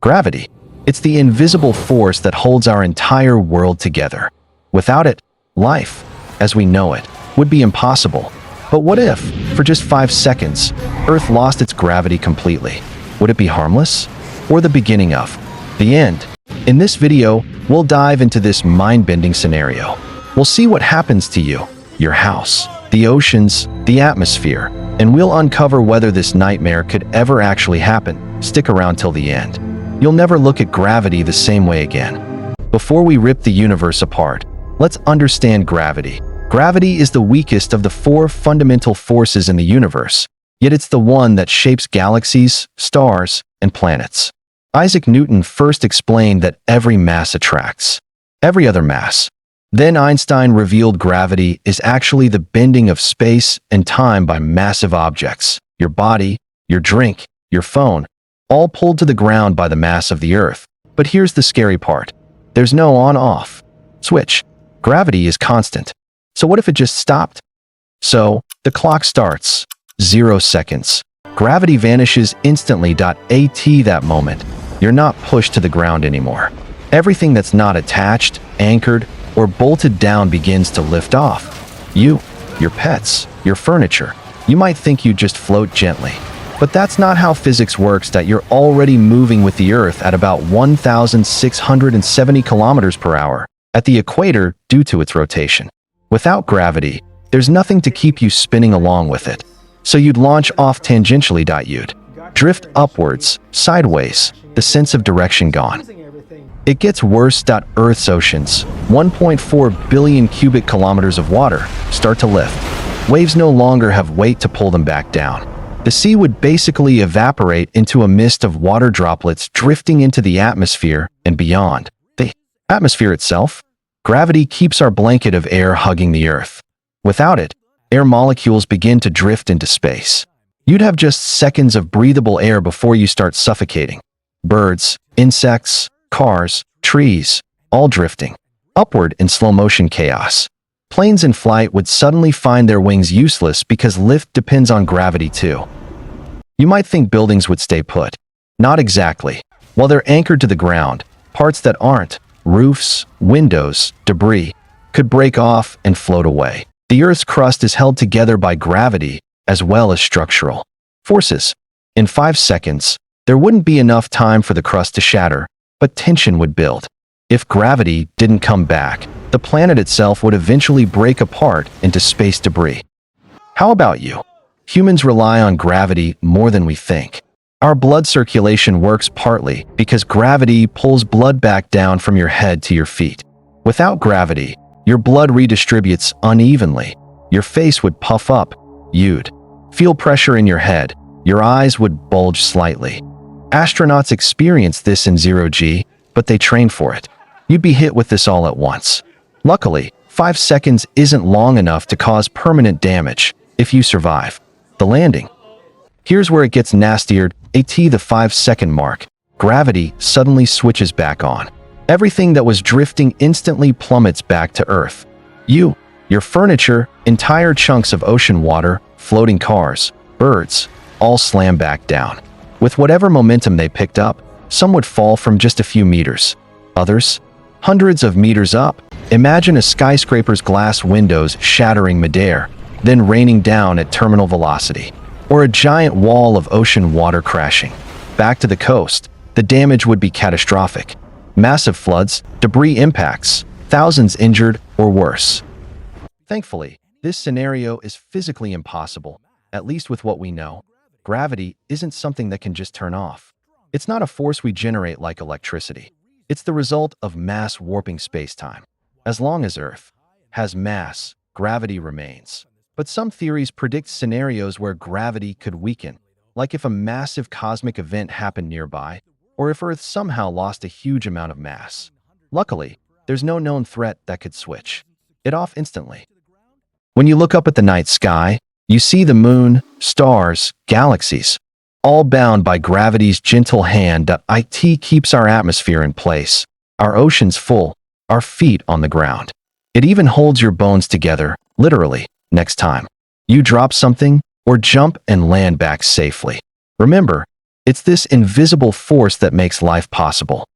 Gravity. It's the invisible force that holds our entire world together. Without it, life, as we know it, would be impossible. But what if, for just 5 seconds, Earth lost its gravity completely? Would it be harmless? Or the beginning of the end? In this video, we'll dive into this mind-bending scenario. We'll see what happens to you, your house, the oceans, the atmosphere, and we'll uncover whether this nightmare could ever actually happen. Stick around till the end. You'll never look at gravity the same way again. Before we rip the universe apart, let's understand gravity. Gravity is the weakest of the 4 fundamental forces in the universe, yet it's the one that shapes galaxies, stars, and planets. Isaac Newton first explained that every mass attracts every other mass. Then Einstein revealed gravity is actually the bending of space and time by massive objects. Your body, your drink, your phone, all pulled to the ground by the mass of the Earth. But here's the scary part. There's no on-off switch. Gravity is constant. So what if it just stopped? So, the clock starts. 0 seconds. Gravity vanishes instantly. At that moment, you're not pushed to the ground anymore. Everything that's not attached, anchored, or bolted down begins to lift off. You, your pets, your furniture. You might think you just float gently. But that's not how physics works. That you're already moving with the Earth at about 1,670 kilometers per hour at the equator due to its rotation. Without gravity, there's nothing to keep you spinning along with it. So you'd launch off tangentially. You'd drift upwards, sideways, the sense of direction gone. It gets worse. Earth's oceans, 1.4 billion cubic kilometers of water, start to lift. Waves no longer have weight to pull them back down. The sea would basically evaporate into a mist of water droplets drifting into the atmosphere and beyond. The atmosphere itself? Gravity keeps our blanket of air hugging the Earth. Without it, air molecules begin to drift into space. You'd have just seconds of breathable air before you start suffocating. Birds, insects, cars, trees, all drifting upward in slow-motion chaos. Planes in flight would suddenly find their wings useless because lift depends on gravity too. You might think buildings would stay put. Not exactly. While they're anchored to the ground, parts that aren't, roofs, windows, debris, could break off and float away. The Earth's crust is held together by gravity as well as structural forces. In 5 seconds, there wouldn't be enough time for the crust to shatter, but tension would build. If gravity didn't come back, the planet itself would eventually break apart into space debris. How about you? Humans rely on gravity more than we think. Our blood circulation works partly because gravity pulls blood back down from your head to your feet. Without gravity, your blood redistributes unevenly. Your face would puff up. You'd feel pressure in your head. Your eyes would bulge slightly. Astronauts experience this in 0G, but they train for it. You'd be hit with this all at once. Luckily, 5 seconds isn't long enough to cause permanent damage if you survive the landing. Here's where it gets nastier. At the 5-second mark, gravity suddenly switches back on. Everything that was drifting instantly plummets back to Earth. You, your furniture, entire chunks of ocean water, floating cars, birds, all slam back down. With whatever momentum they picked up, some would fall from just a few meters. Others, hundreds of meters up. Imagine a skyscraper's glass windows shattering midair, then raining down at terminal velocity. Or a giant wall of ocean water crashing. Back to the coast, the damage would be catastrophic. Massive floods, debris impacts, thousands injured or worse. Thankfully, this scenario is physically impossible, at least with what we know. Gravity isn't something that can just turn off. It's not a force we generate like electricity. It's the result of mass warping space-time. As long as Earth has mass, gravity remains. But some theories predict scenarios where gravity could weaken, like if a massive cosmic event happened nearby, or if Earth somehow lost a huge amount of mass. Luckily, there's no known threat that could switch it off instantly. When you look up at the night sky, you see the moon, stars, galaxies, all bound by gravity's gentle hand. It keeps our atmosphere in place, our oceans full, our feet on the ground. It even holds your bones together, literally. Next time you drop something or jump and land back safely, remember, It's this invisible force that makes life possible.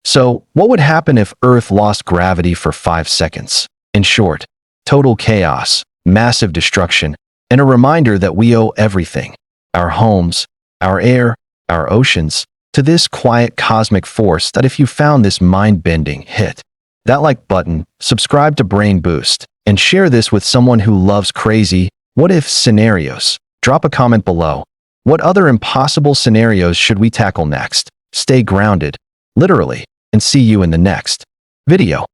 So, what would happen if Earth lost gravity for 5 seconds? In short, total chaos, massive destruction, and a reminder that we owe everything, our homes, our air, our oceans, to this quiet cosmic force. That if you found this mind-bending, hit that like button, subscribe to Brain Boost, and share this with someone who loves crazy what-if scenarios. Drop a comment below. What other impossible scenarios should we tackle next? Stay grounded, literally, and see you in the next video.